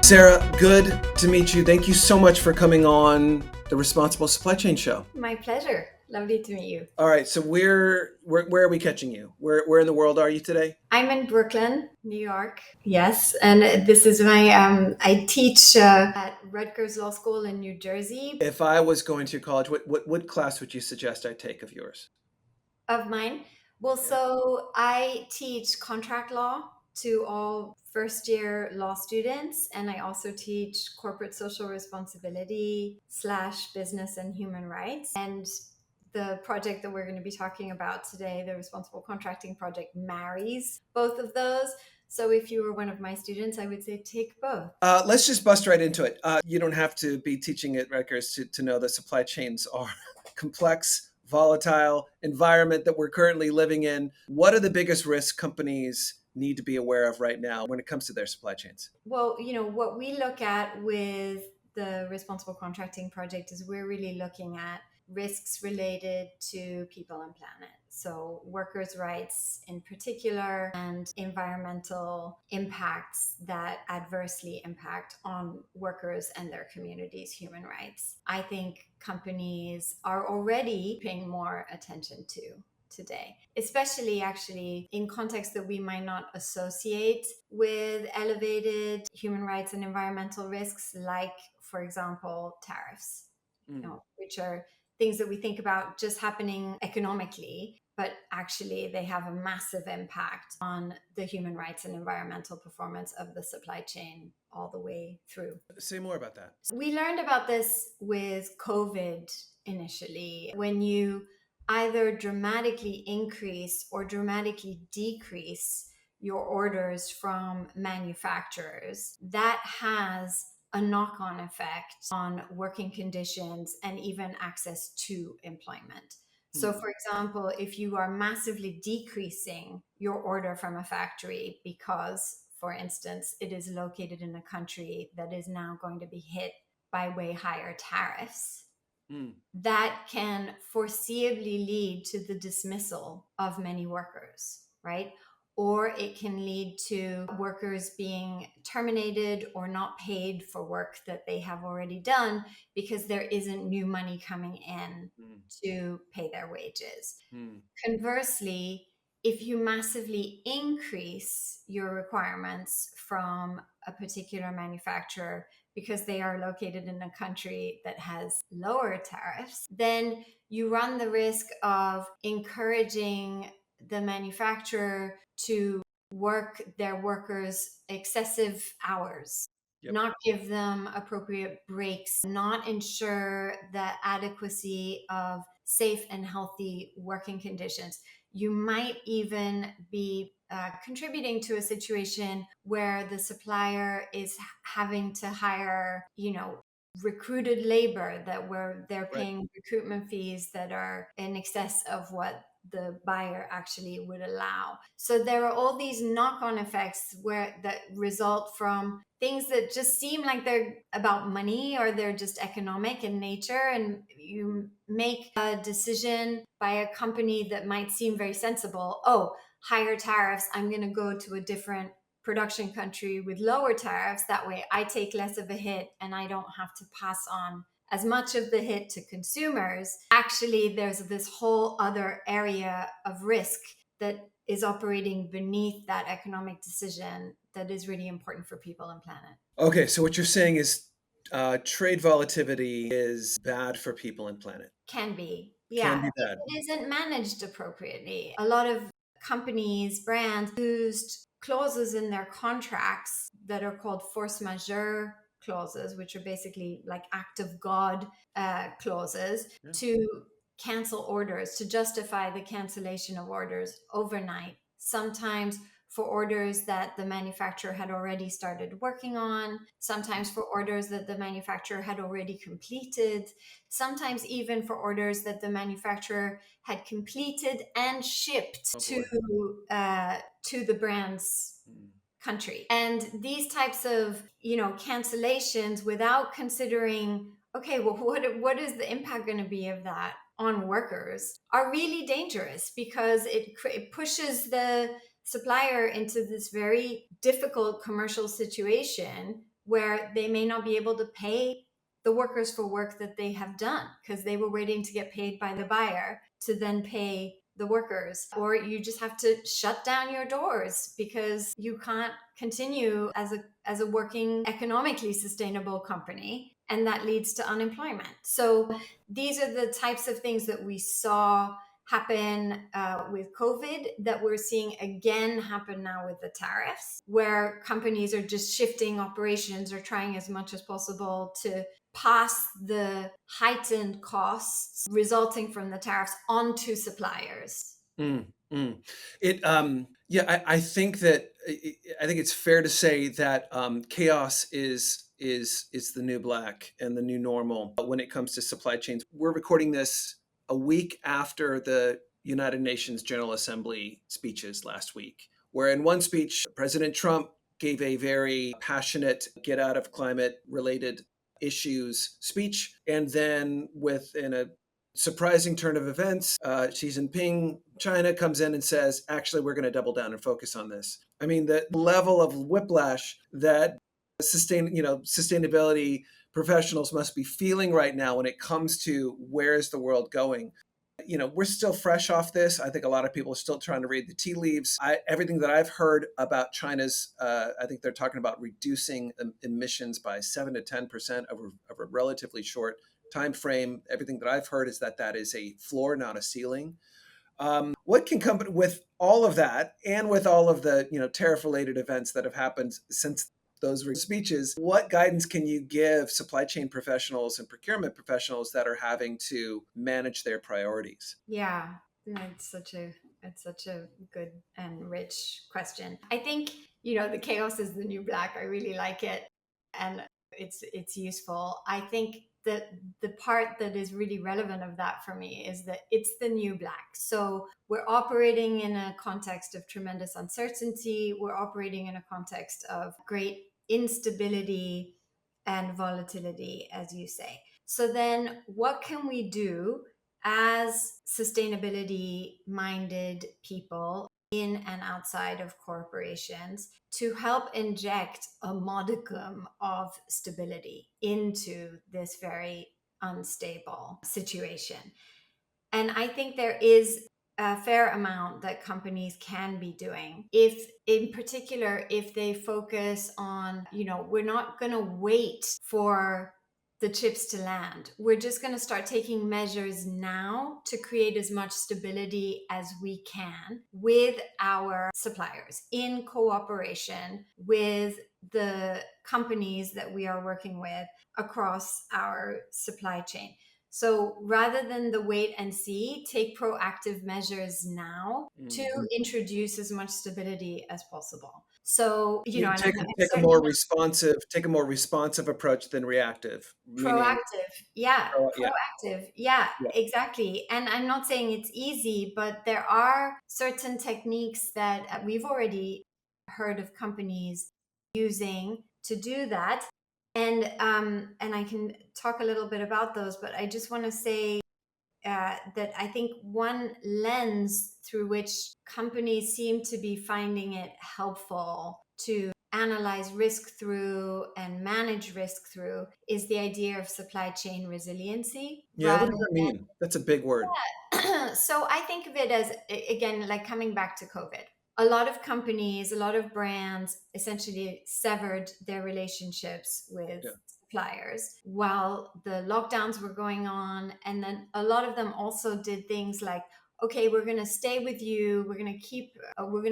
Sarah, good to meet you. Thank you so much for coming on the Responsible Supply Chain Show. My pleasure. Lovely to meet you. All right, so where are we catching you? Where in the world are you today? I'm in Brooklyn, New York. Yes, and this is my I teach at Rutgers Law School in New Jersey. If I was going to college, what class would you suggest I take of yours? Of mine. Well, Yeah. so I teach contract law to all first year law students, and I also teach corporate social responsibility / business and human rights. And the project that we're going to be talking about today, the Responsible Contracting Project, marries both of those. So if you were one of my students, I would say take both. Let's just bust right into it. You don't have to be teaching at Rutgers to know that supply chains are complex, volatile environment that we're currently living in. What are the biggest risks companies need to be aware of right now when it comes to their supply chains? Well, what we look at with the Responsible Contracting Project is we're really looking at risks related to people and planet. So, workers' rights in particular, and environmental impacts that adversely impact on workers and their communities' human rights. I think companies are already paying more attention to today, especially actually in contexts that we might not associate with elevated human rights and environmental risks, like, for example, tariffs, which are things that we think about just happening economically, but actually they have a massive impact on the human rights and environmental performance of the supply chain all the way through. Say more about that. We learned about this with COVID initially. When you either dramatically increase or dramatically decrease your orders from manufacturers, that has a knock-on effect on working conditions and even access to employment. So, for example, if you are massively decreasing your order from a factory because, for instance, it is located in a country that is now going to be hit by way higher tariffs, that can foreseeably lead to the dismissal of many workers, right? Or it can lead to workers being terminated or not paid for work that they have already done because there isn't new money coming in to pay their wages. Conversely, if you massively increase your requirements from a particular manufacturer because they are located in a country that has lower tariffs, then you run the risk of encouraging the manufacturer to work their workers excessive hours, not give them appropriate breaks, not ensure the adequacy of safe and healthy working conditions. You might even be contributing to a situation where the supplier is having to hire, recruited labor where they're paying recruitment fees that are in excess of what the buyer actually would allow. So there are all these knock-on effects that result from things that just seem like they're about money or they're just economic in nature, and you make a decision by a company that might seem very sensible. Oh, higher tariffs, I'm going to go to a different production country with lower tariffs. That way I take less of a hit and I don't have to pass on as much of the hit to consumers. Actually, there's this whole other area of risk that is operating beneath that economic decision that is really important for people and planet. Okay, so what you're saying is trade volatility is bad for people and planet. Can be. Can Yeah. be If bad. it isn't managed appropriately. A lot of companies, brands used clauses in their contracts that are called force majeure clauses, which are basically like act of God clauses, to cancel orders, to justify the cancellation of orders overnight. Sometimes for orders that the manufacturer had already started working on, sometimes for orders that the manufacturer had already completed, sometimes even for orders that the manufacturer had completed and shipped to the brand's country. And these types of, cancellations without considering, okay, well, what is the impact going to be of that on workers, are really dangerous because it pushes the supplier into this very difficult commercial situation where they may not be able to pay the workers for work that they have done because they were waiting to get paid by the buyer to then pay the workers. Or you just have to shut down your doors because you can't continue as a working economically sustainable company, and that leads to unemployment. So these are the types of things that we saw happen with COVID that we're seeing again happen now with the tariffs, where companies are just shifting operations or trying as much as possible to pass the heightened costs resulting from the tariffs onto suppliers. Mm, mm. Yeah, I think that I think it's fair to say that chaos is the new black and the new normal when it comes to supply chains. We're recording this a week after the United Nations General Assembly speeches last week, where in one speech, President Trump gave a very passionate get out of climate related issues speech, and then within a surprising turn of events, Xi Jinping, China, comes in and says, actually, we're going to double down and focus on this. I mean, the level of whiplash that sustainability professionals must be feeling right now when it comes to where is the world going. We're still fresh off this. I think a lot of people are still trying to read the tea leaves. Everything that I've heard about China's, I think they're talking about reducing emissions by 7 to 10% over a relatively short time frame. Everything that I've heard is that that is a floor, not a ceiling. What can come with all of that, and with all of the tariff-related events that have happened since those speeches? What guidance can you give supply chain professionals and procurement professionals that are having to manage their priorities? Yeah, it's such a good and rich question. I think, the chaos is the new black. I really like it, and it's useful. I think that the part that is really relevant of that for me is that it's the new black. So we're operating in a context of tremendous uncertainty. We're operating in a context of great instability and volatility, as you say. So then what can we do as sustainability minded people in and outside of corporations to help inject a modicum of stability into this very unstable situation? And I think there is a fair amount that companies can be doing, if in particular if they focus on, we're not going to wait for the chips to land. We're just going to start taking measures now to create as much stability as we can with our suppliers, in cooperation with the companies that we are working with across our supply chain. So rather than the wait and see, take proactive measures now to introduce as much stability as possible. So, You and I'm take a certainly more responsive approach than reactive, meaning proactive. Yeah, yeah, proactive. Yeah, yeah. exactly. And I'm not saying it's easy, but there are certain techniques that we've already heard of companies using to do that. And I can talk a little bit about those, but I just want to say that I think one lens through which companies seem to be finding it helpful to analyze risk through and manage risk through is the idea of supply chain resiliency. Yeah, what does that mean? That's a big word. So I think of it as, again, like coming back to COVID. A lot of companies, a lot of brands essentially severed their relationships with Yeah. suppliers while the lockdowns were going on. And then a lot of them also did things like, okay, we're going to stay with you. We're going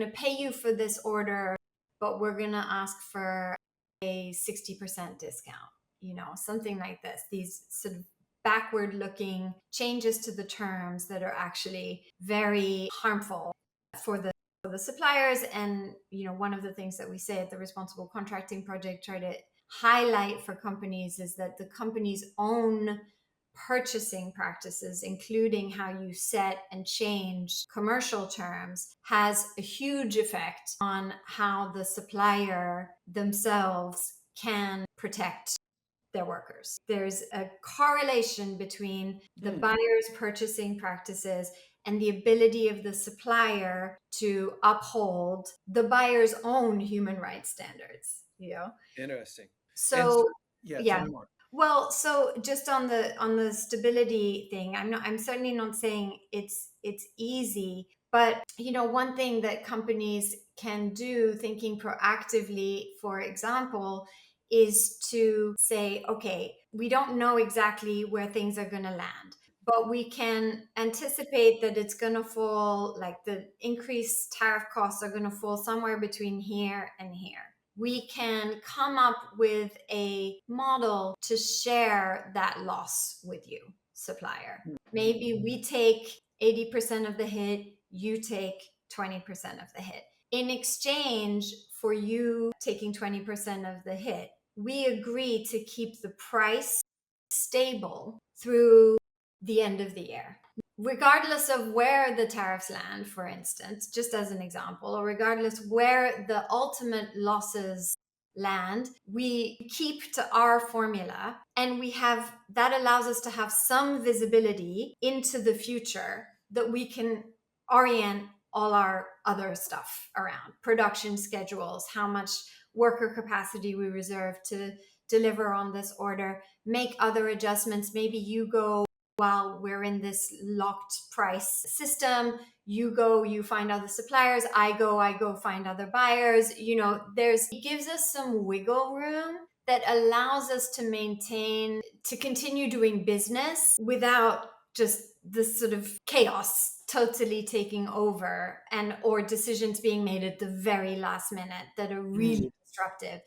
to pay you for this order, but we're going to ask for a 60% discount, something like this. These sort of backward looking changes to the terms that are actually very harmful for the suppliers. And one of the things that we say at the Responsible Contracting Project try to highlight for companies is that the company's own purchasing practices, including how you set and change commercial terms, has a huge effect on how the supplier themselves can protect their workers. There's a correlation between the buyer's purchasing practices and the ability of the supplier to uphold the buyer's own human rights standards. Interesting. And so, So yeah, tell yeah. me more. Well, so just on the stability thing, I'm certainly not saying it's easy, but one thing that companies can do, thinking proactively, for example, is to say, okay, we don't know exactly where things are going to land, but we can anticipate that it's going to fall, like the increased tariff costs are going to fall somewhere between here and here. We can come up with a model to share that loss with you, supplier. Maybe we take 80% of the hit, you take 20% of the hit. In exchange for you taking 20% of the hit, we agree to keep the price stable through the end of the year. Regardless of where the tariffs land, for instance, just as an example, or regardless where the ultimate losses land, we keep to our formula, and we have that allows us to have some visibility into the future that we can orient all our other stuff around: production schedules, how much worker capacity we reserve to deliver on this order, make other adjustments. Maybe you go, while we're in this locked price system, you go, you find other suppliers, I go find other buyers. It gives us some wiggle room that allows us to continue doing business without just this sort of chaos totally taking over, and or decisions being made at the very last minute that are really disruptive.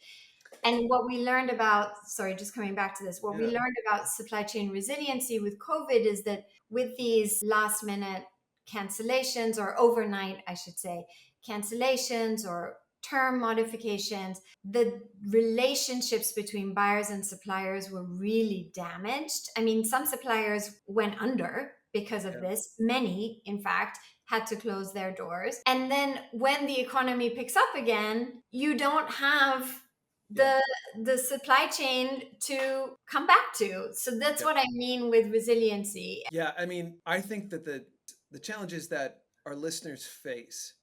And what we learned about, sorry, just coming back to this, what we Yeah. learned about supply chain resiliency with COVID is that with these last minute cancellations, or overnight, I should say, cancellations or term modifications, the relationships between buyers and suppliers were really damaged. I mean, some suppliers went under because of this. Many, in fact, had to close their doors. And then when the economy picks up again, you don't have Yeah. the supply chain to come back to. So that's what I mean with resiliency. Yeah, I mean, I think that the challenges that our listeners face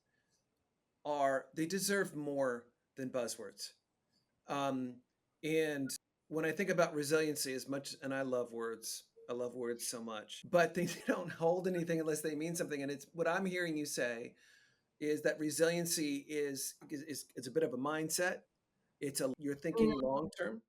are they deserve more than buzzwords. Um, and when I think about resiliency, as much, and I love words so much, but they don't hold anything unless they mean something. And it's what I'm hearing you say is that resiliency is a bit of a mindset. You're thinking long term,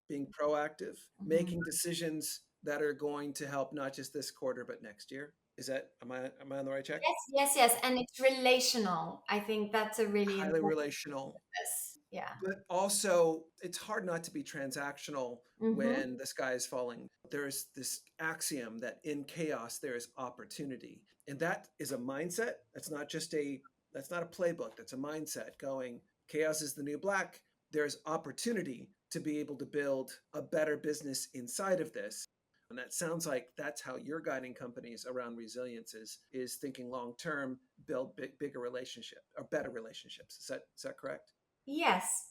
being proactive, Mhm. making decisions that are going to help not just this quarter but next year. Is that am I on the right track? Yes. And it's relational. I think that's a really Highly important relational, piece. Yeah. but also it's hard not to be transactional Mm-hmm. when the sky is falling. There's this axiom that in chaos there is opportunity, and that is a mindset. That's not a playbook. That's a mindset going chaos is the new black. There's opportunity to be able to build a better business inside of this. And that sounds like that's how you're guiding companies around resilience is thinking long term, build bigger relationship or better relationships. Is that correct? Yes.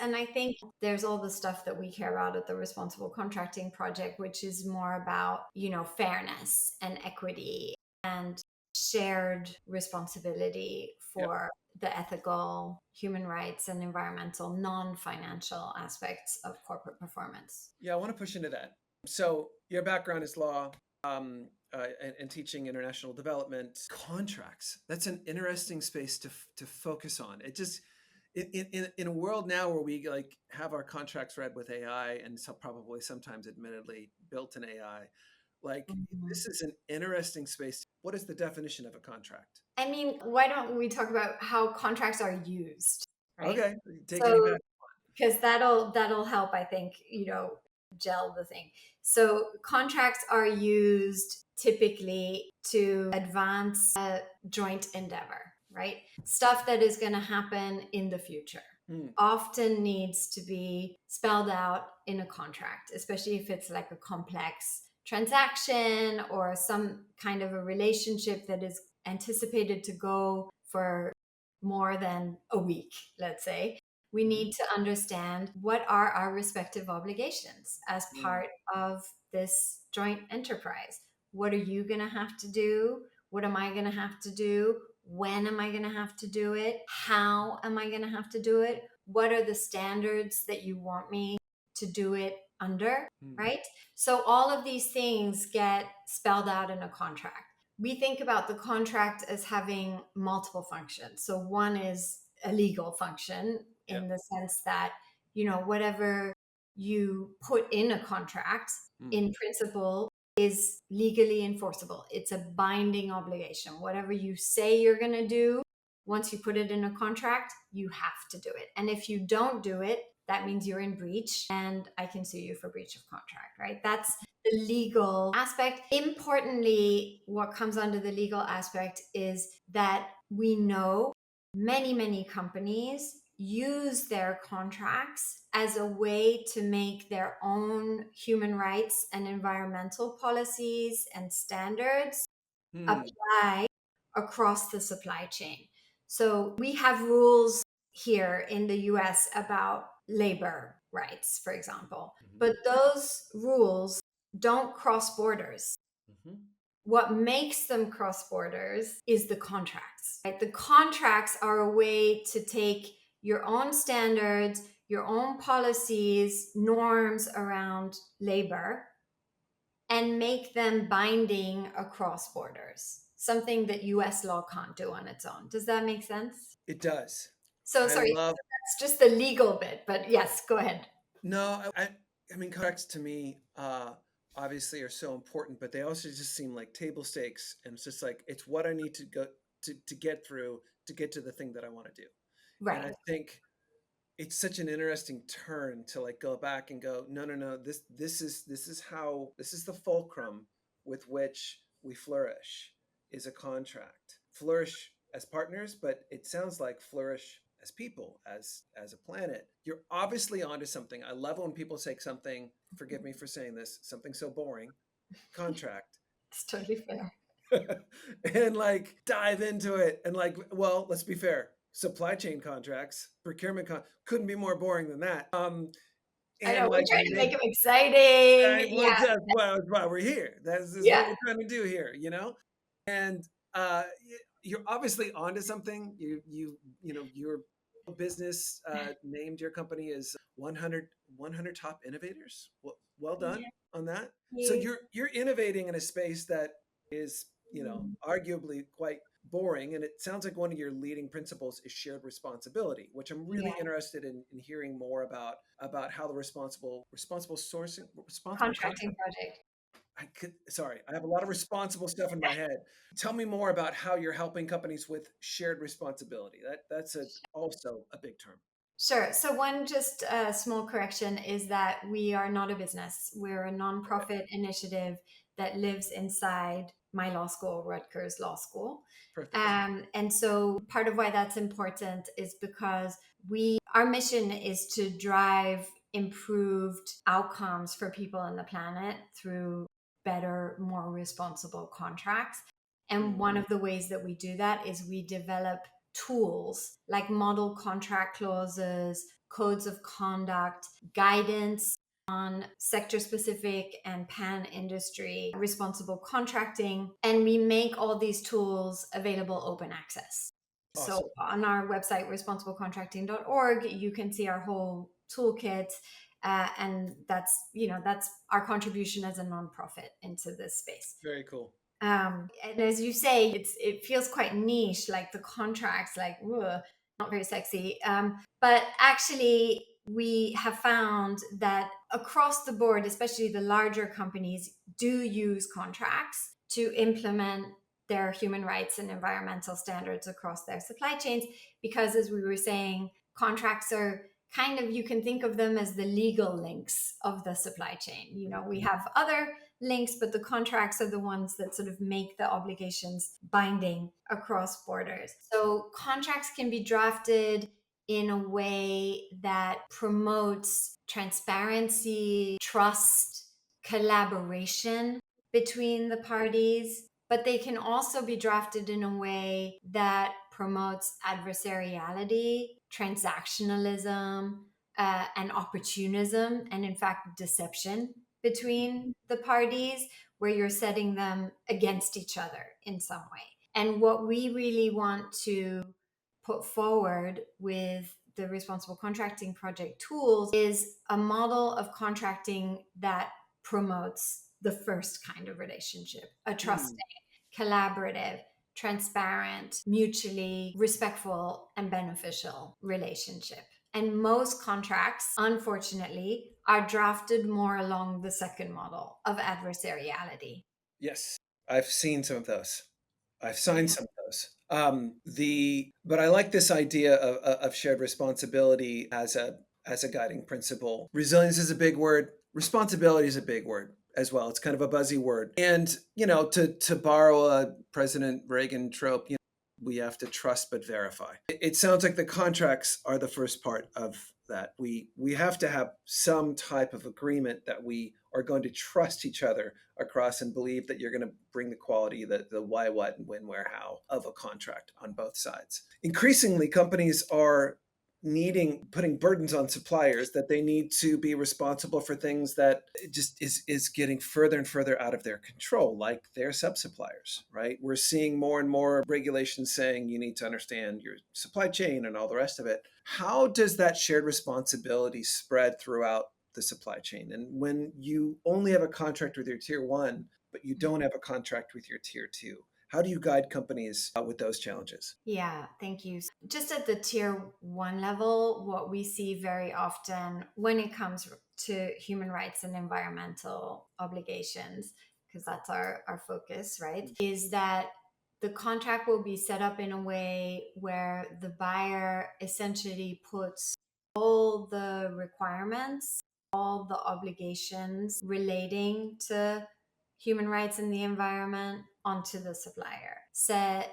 And I think there's all the stuff that we care about at the Responsible Contracting Project, which is more about, fairness and equity and shared responsibility Yeah. for the ethical, human rights, and environmental, non financial aspects of corporate performance. Yeah, I want to push into that. So your background is law, and teaching international development contracts. That's an interesting space to focus on. It just in a world now where we like have our contracts read with AI and so probably sometimes admittedly built in AI, like Mhm. this is an interesting space. What is the definition of a contract? I mean, why don't we talk about how contracts are used, right? Okay, taking it So back. because that'll help, I think, gel the thing. So contracts are used typically to advance a joint endeavor, right? Stuff that is going to happen in the future Hmm. often needs to be spelled out in a contract, especially if it's like a complex transaction or some kind of a relationship that is anticipated to go for more than a week, let's say. We Mhm. need to understand what are our respective obligations as Mm. part of this joint enterprise. What are you going to have to do? What am I going to have to do? When am I going to have to do it? How am I going to have to do it? What are the standards that you want me to do it under, Hmm. right? So all of these things get spelled out in a contract. We think about the contract as having multiple functions. So one is a legal function Yeah. in the sense that, whatever you put in a contract Hmm. in principle is legally enforceable. It's a binding obligation. Whatever you say you're going to do, once you put it in a contract, you have to do it. And if you don't do it, that means you're in breach and I can sue you for breach of contract, right? That's the legal aspect. Importantly, what comes under the legal aspect is that we know many, many companies use their contracts as a way to make their own human rights and environmental policies and standards Hmm. apply across the supply chain. So we have rules here in the US about labor rights, for example, Hmm. but those rules don't cross borders. Hmm. What makes them cross borders is the contracts, right? The contracts are a way to take your own standards, your own policies, norms around labor, and make them binding across borders, something that US law can't do on its own. Does that make sense? It does. So, I sorry, love. that's just the legal bit, but yes, go ahead. No, I mean, contracts to me, obviously are so important, but they also just seem like table stakes, and it's just like it's what I need to go to get through to get to the thing that I want to do. And Right. I think it's such an interesting turn to like go back and go, no, no, no, this is the fulcrum with which we flourish is a contract. Flourish as partners, but it sounds like flourish as people, as a planet. You're obviously onto something. I love when people say something, forgive me for saying this, something so boring, contract. It's totally fair. And like dive into it and like, well, let's be fair, supply chain contracts, couldn't be more boring than that. I know, And we're like trying to make make them exciting. well, Yeah. that's why we're here. This is Yeah. what we're trying to do here, you know. And you're obviously onto something. Your business named your company as 100 top innovators. Well done Yeah. on that. So You. you're innovating in a space that is, arguably quite boring. And it sounds like one of your leading principles is shared responsibility, which I'm really Yeah. interested in hearing more about how the responsible sourcing, responsible Contracting contract. project. Sorry, I have a lot of responsible stuff in my head. Tell me more about how you're helping companies with shared responsibility. That's also a big term. Sure. So, one just small correction is that we are not a business. We're a Okay, nonprofit initiative that lives inside my law school, Rutgers Law School. perfect. And so, part of why that's important is because our mission is to drive improved outcomes for people on the planet through better, more responsible contracts. And Mm, one of the ways that we do that is we develop tools like model contract clauses, codes of conduct, guidance on sector specific and pan industry responsible contracting. And we make all these tools available open access. So awesome. on our website, responsiblecontracting.org, you can see our whole toolkit. And that's our contribution as a nonprofit into this space. Very cool. And as you say, it feels quite niche, like the contracts, like ugh, not very sexy. But actually, we have found that across the board, especially the larger companies, do use contracts to implement their human rights and environmental standards across their supply chains. Because, as we were saying, contracts are kind of, you can think of them as the legal links of the supply chain. We have other links, but the contracts are the ones that sort of make the obligations binding across borders. So contracts can be drafted in a way that promotes transparency, trust, collaboration between the parties, but they can also be drafted in a way that promotes adversariality, transactionalism, and opportunism, and in fact, deception between the parties, where you're setting them against each other in some way. And what we really want to put forward with the responsible contracting project tools is a model of contracting that promotes the first kind of relationship, a trusting, collaborative, transparent, mutually respectful, and beneficial relationship. And most contracts, unfortunately, are drafted more along the second model of adversariality. Yes, I've seen some of those. I've signed some of those. But I like this idea of shared responsibility as a guiding principle. Resilience is a big word. Responsibility is a big word as well. It's kind of a buzzy word. And to borrow a President Reagan trope, we have to trust but verify. It sounds like the contracts are the first part of that. We have to have some type of agreement that we are going to trust each other across and believe that you're going to bring the quality, the why, what, and when, where, how of a contract on both sides. Increasingly, companies are putting burdens on suppliers that they need to be responsible for things that just is getting further and further out of their control, like their sub-suppliers, right? We're seeing more and more regulations saying you need to understand your supply chain and all the rest of it. How does that shared responsibility spread throughout the supply chain? And when you only have a contract with your tier one, but you don't have a contract with your tier two, how do you guide companies with those challenges? Yeah, thank you. Just at the tier one level, what we see very often when it comes to human rights and environmental obligations, because that's our focus, right, is that the contract will be set up in a way where the buyer essentially puts all the requirements, all the obligations relating to human rights and the environment onto the supplier,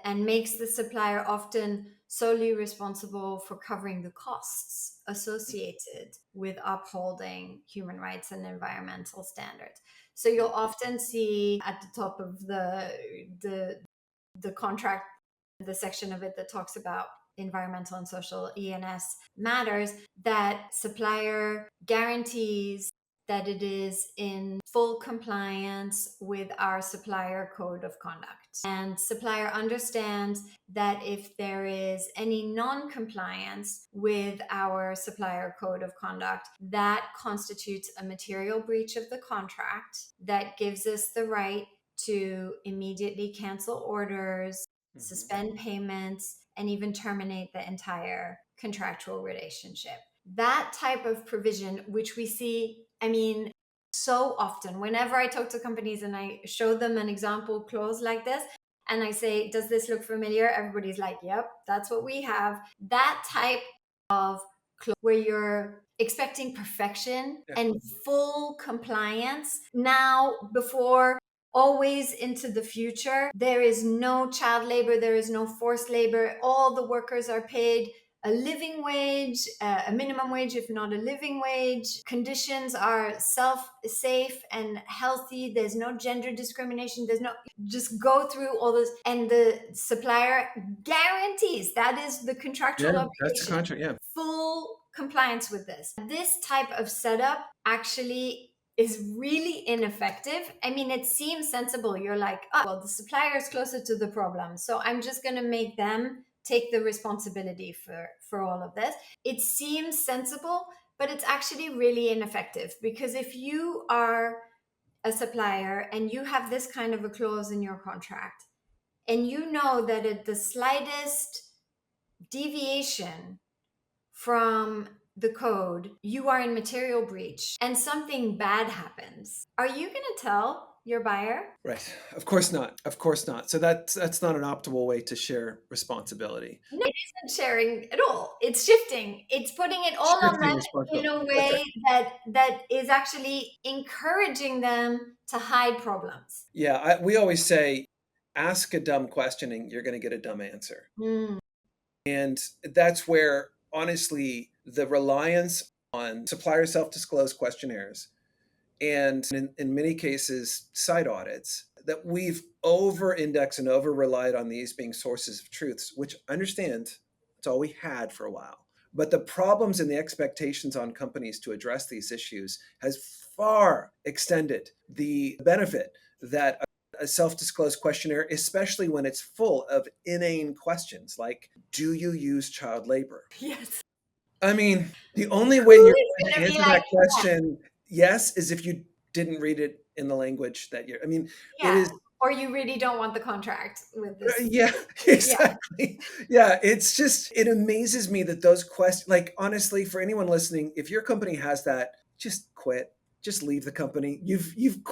and makes the supplier often solely responsible for covering the costs associated with upholding human rights and environmental standards. So you'll often see at the top of the contract, the section of it that talks about environmental and social ENS matters, that supplier guarantees that it is in full compliance with our supplier code of conduct. And supplier understands that if there is any non-compliance with our supplier code of conduct, that constitutes a material breach of the contract that gives us the right to immediately cancel orders, suspend payments, and even terminate the entire contractual relationship. That type of provision, which we see, so often, whenever I talk to companies and I show them an example clause like this, and I say, does this look familiar? Everybody's like, yep, that's what we have. That type of clause where you're expecting perfection and full compliance now, before, always into the future. There is no child labor, there is no forced labor. All the workers are paid a living wage, a minimum wage, if not a living wage. Conditions are safe and healthy. There's no gender discrimination. Just go through all this. And the supplier guarantees, that is the contractual obligation. That's the contract, yeah. Full compliance with this. This type of setup actually is really ineffective. It seems sensible. You're like, oh, well, the supplier is closer to the problem, so I'm just going to make them take the responsibility for all of this. It seems sensible, but it's actually really ineffective, because if you are a supplier and you have this kind of a clause in your contract, and you know that at the slightest deviation from the code, you are in material breach and something bad happens, are you going to tell your buyer? Right. Of course not. Of course not. So that's not an optimal way to share responsibility. No, it isn't sharing at all. It's shifting. It's putting it all on them in a way that is actually encouraging them to hide problems. Yeah, we always say, ask a dumb question and you're going to get a dumb answer. And that's where, honestly, the reliance on supplier self-disclosed questionnaires and in many cases, site audits, that we've over-indexed and over-relied on these being sources of truths, which I understand it's all we had for a while. But the problems and the expectations on companies to address these issues has far extended the benefit that a self-disclosed questionnaire, especially when it's full of inane questions like, do you use child labor? Yes. I mean, the only way Who you're is going going to to be answer like, that question, yes, is if you didn't read it in the language that you're. I mean, it yeah, is. or you really don't want the contract with this? Yeah, Yeah. exactly. Yeah, it's just it amazes me that those questions. Like honestly, for anyone listening, if your company has that, just quit. Just leave the company. You've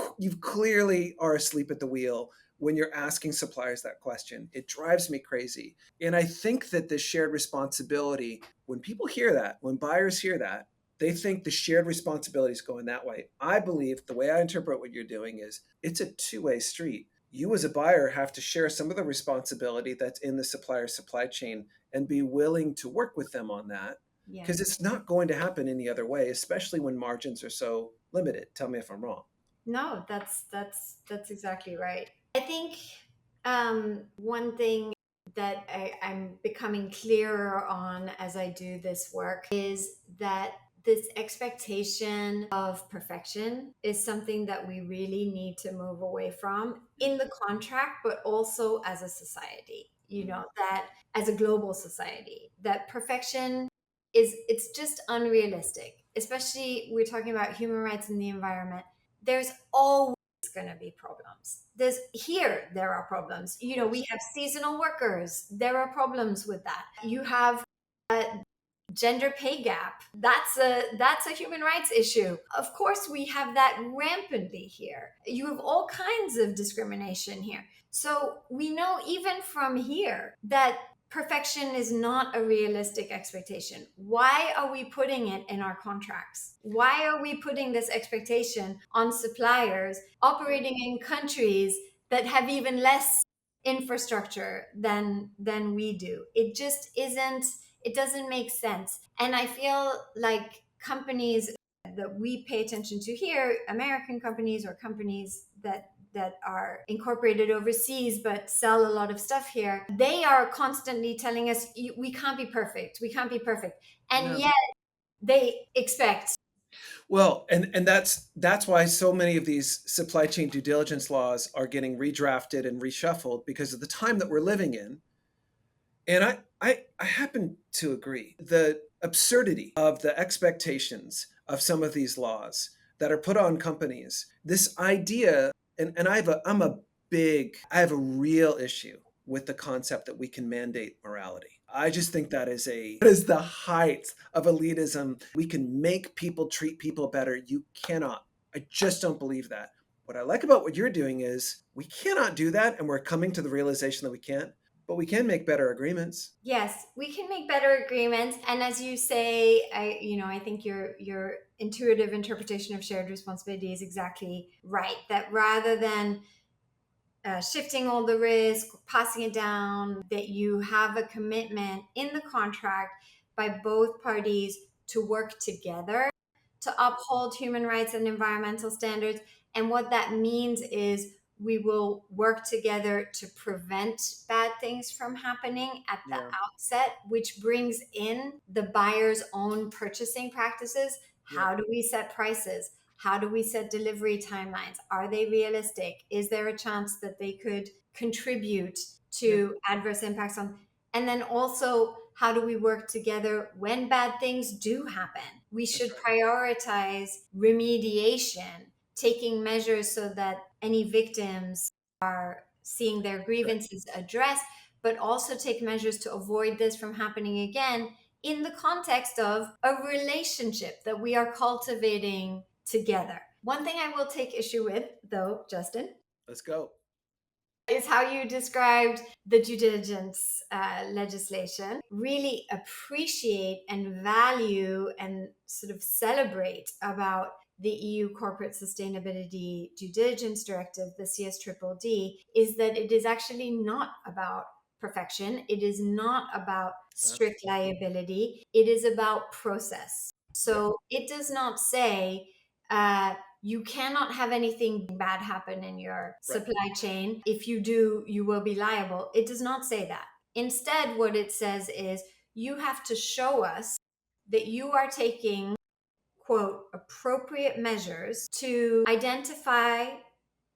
clearly are asleep at the wheel when you're asking suppliers that question. It drives me crazy. And I think that the shared responsibility, when people hear that, when buyers hear that, they think the shared responsibility is going that way. I believe the way I interpret what you're doing is it's a two-way street. You as a buyer have to share some of the responsibility that's in the supplier supply chain and be willing to work with them on that because Yes. it's not going to happen any other way, especially when margins are so limited. Tell me if I'm wrong. No, that's exactly right. I think one thing that I'm becoming clearer on as I do this work is that this expectation of perfection is something that we really need to move away from in the contract, but also as a society. You know, that as a global society, that perfection is it's just unrealistic. Especially we're talking about human rights and the environment. There's always going to be problems. There are problems. Of You know, we course. have seasonal workers. There are problems with that. You have a gender pay gap. That's a human rights issue. Of course, we have that rampantly here. You have all kinds of discrimination here. So we know even from here that perfection is not a realistic expectation. Why are we putting it in our contracts? Why are we putting this expectation on suppliers operating in countries that have even less infrastructure than we do? It just isn't, it doesn't make sense. And I feel like companies that we pay attention to here, American companies or companies that are incorporated overseas but sell a lot of stuff here, they are constantly telling us we can't be perfect, we can't be perfect, and No. yet they expect. Well, and that's why so many of these supply chain due diligence laws are getting redrafted and reshuffled because of the time that we're living in. And I happen to agree. The absurdity of the expectations of some of these laws that are put on companies, this idea, and I have a real issue with the concept that we can mandate morality. I just think that is the height of elitism. We can make people treat people better. You cannot. I just don't believe that. What I like about what you're doing is we cannot do that, and we're coming to the realization that we can't, but we can make better agreements. Yes, we can make better agreements, and as you say, I think your intuitive interpretation of shared responsibility is exactly right, that rather than shifting all the risk, passing it down, that you have a commitment in the contract by both parties to work together to uphold human rights and environmental standards. And what that means is we will work together to prevent bad things from happening at the Yeah. outset, which brings in the buyer's own purchasing practices. Yep. How do we set prices? How do we set delivery timelines? Are they realistic? Is there a chance that they could contribute Yep. to adverse impacts on? And then also, how do we work together when bad things do happen? We That's should right. prioritize remediation, taking measures so that any victims are seeing their Right. grievances addressed, but also take measures to avoid this from happening again in the context of a relationship that we are cultivating together. One thing I will take issue with, though, Justin, Let's go. is how you described the due diligence legislation. Really appreciate and value and sort of celebrate about the EU Corporate Sustainability Due Diligence Directive, the CSDDD, is that it is actually not about perfection. It is not about strict liability. It is about process. Yep. So it does not say you cannot have anything bad happen in your Right. supply chain. If you do, you will be liable. It does not say that. Instead, what it says is you have to show us that you are taking, quote, appropriate measures to identify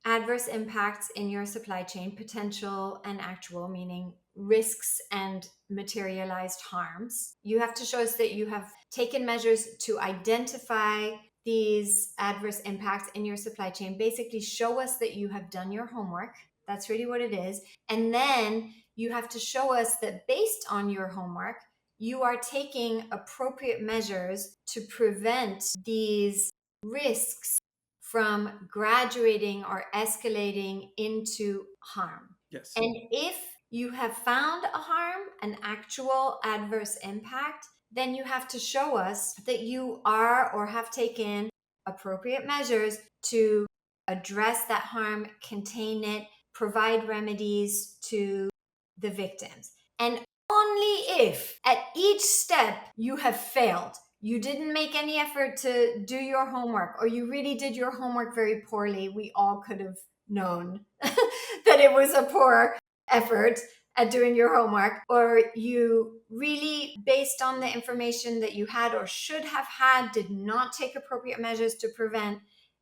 adverse impacts in your supply chain, potential and actual, meaning risks and materialized harms. You have to show us that you have taken measures to identify these adverse impacts in your supply chain. Basically, show us that you have done your homework. That's really what it is. And then you have to show us that based on your homework, you are taking appropriate measures to prevent these risks from graduating or escalating into harm. Yes. And if you have found a harm, an actual adverse impact, then you have to show us that you are or have taken appropriate measures to address that harm, contain it, provide remedies to the victims. And only if at each step you have failed, you didn't make any effort to do your homework, or you really did your homework very poorly, we all could have known that it was a poor effort at doing your homework, or you really, based on the information that you had or should have had, did not take appropriate measures to prevent.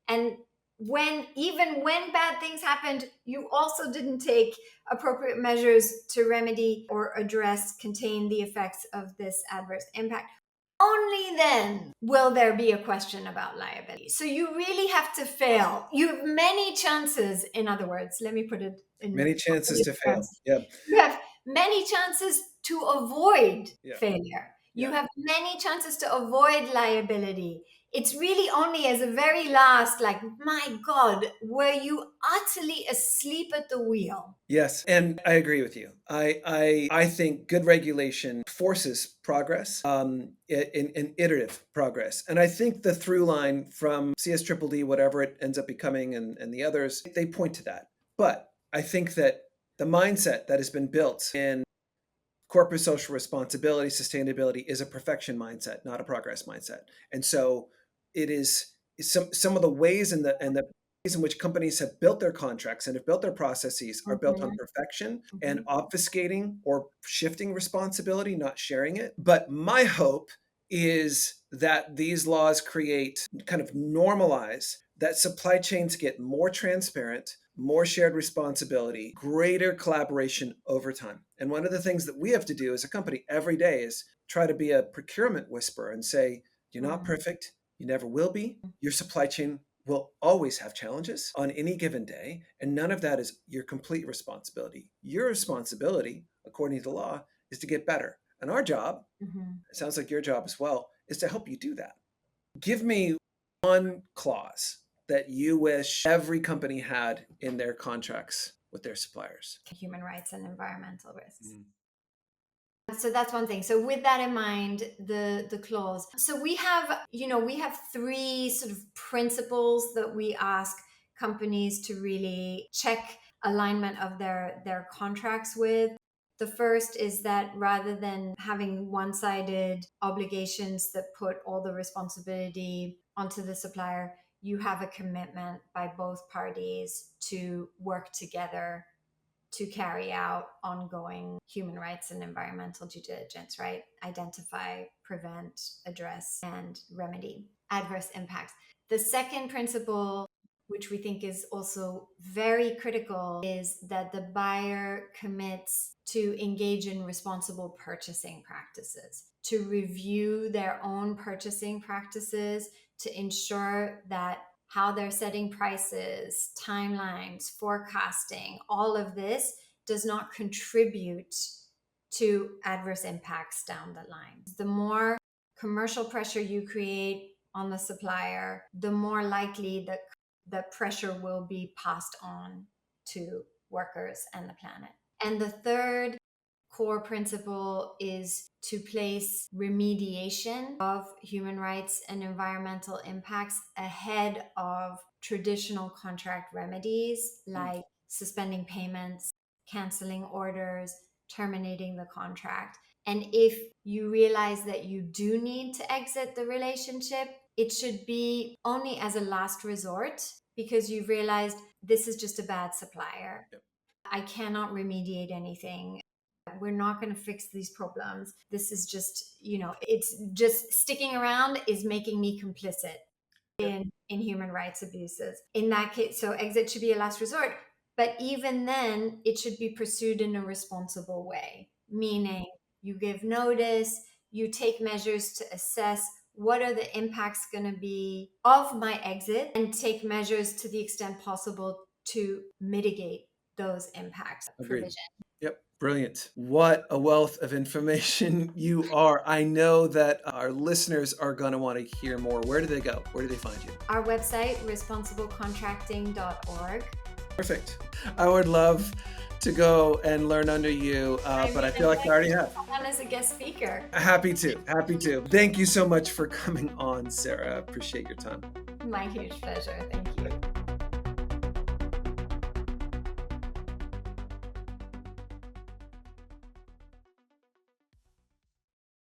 And even when bad things happened, you also didn't take appropriate measures to remedy or address, contain the effects of this adverse impact. Only then will there be a question about liability. So you really have to fail. You have many chances, in other words, let me put it in Many chances to fail. Yeah. you have many chances to avoid Yeah. failure. You Yeah. have many chances to avoid liability. It's really only as a very last, like, my God, were you utterly asleep at the wheel? Yes, and I agree with you. I think good regulation forces progress, in iterative progress. And I think the through line from CSDDD, whatever it ends up becoming, and the others, they point to that. But I think that the mindset that has been built in corporate social responsibility, sustainability is a perfection mindset, not a progress mindset. And so it is some of the ways and the ways in which companies have built their contracts and have built their processes are built on Mhm, perfection and mhm. obfuscating or shifting responsibility, not sharing it. But my hope is that these laws create, kind of normalize, that supply chains get more transparent, more shared responsibility, greater collaboration over time. And one of the things that we have to do as a company every day is try to be a procurement whisperer and say, you're not perfect. You never will be. Your supply chain will always have challenges on any given day. And none of that is your complete responsibility. Your responsibility, according to law, is to get better. And our job, Mhm. it sounds like your job as well, is to help you do that. Give me one clause that you wish every company had in their contracts with their suppliers. Human rights and environmental risks. Mm. So that's one thing. So with that in mind, the clause. So we have three sort of principles that we ask companies to really check alignment of their contracts with. The first is that rather than having one-sided obligations that put all the responsibility onto the supplier, you have a commitment by both parties to work together to carry out ongoing human rights and environmental due diligence, right? Identify, prevent, address, and remedy adverse impacts. The second principle, which we think is also very critical, is that the buyer commits to engage in responsible purchasing practices, to review their own purchasing practices, to ensure that how they're setting prices, timelines, forecasting, all of this does not contribute to adverse impacts down the line. The more commercial pressure you create on the supplier, the more likely that the pressure will be passed on to workers and the planet. And the third core principle is to place remediation of human rights and environmental impacts ahead of traditional contract remedies like suspending payments, canceling orders, terminating the contract. And if you realize that you do need to exit the relationship, it should be only as a last resort because you've realized this is just a bad supplier. Yep. I cannot remediate anything. We're not going to fix these problems. This is just, it's just sticking around is making me complicit Yep. in human rights abuses. In that case, so exit should be a last resort. But even then, it should be pursued in a responsible way, meaning you give notice, you take measures to assess what are the impacts going to be of my exit, and take measures to the extent possible to mitigate those impacts. Agreed. Provision. Yep. Brilliant. What a wealth of information you are. I know that our listeners are going to want to hear more. Where do they go? Where do they find you? Our website, responsiblecontracting.org. Perfect. I would love to go and learn under you, but I feel like I already have. On as a guest speaker. Happy to. Happy to. Thank you so much for coming on, Sarah. Appreciate your time. My huge pleasure. Thank you.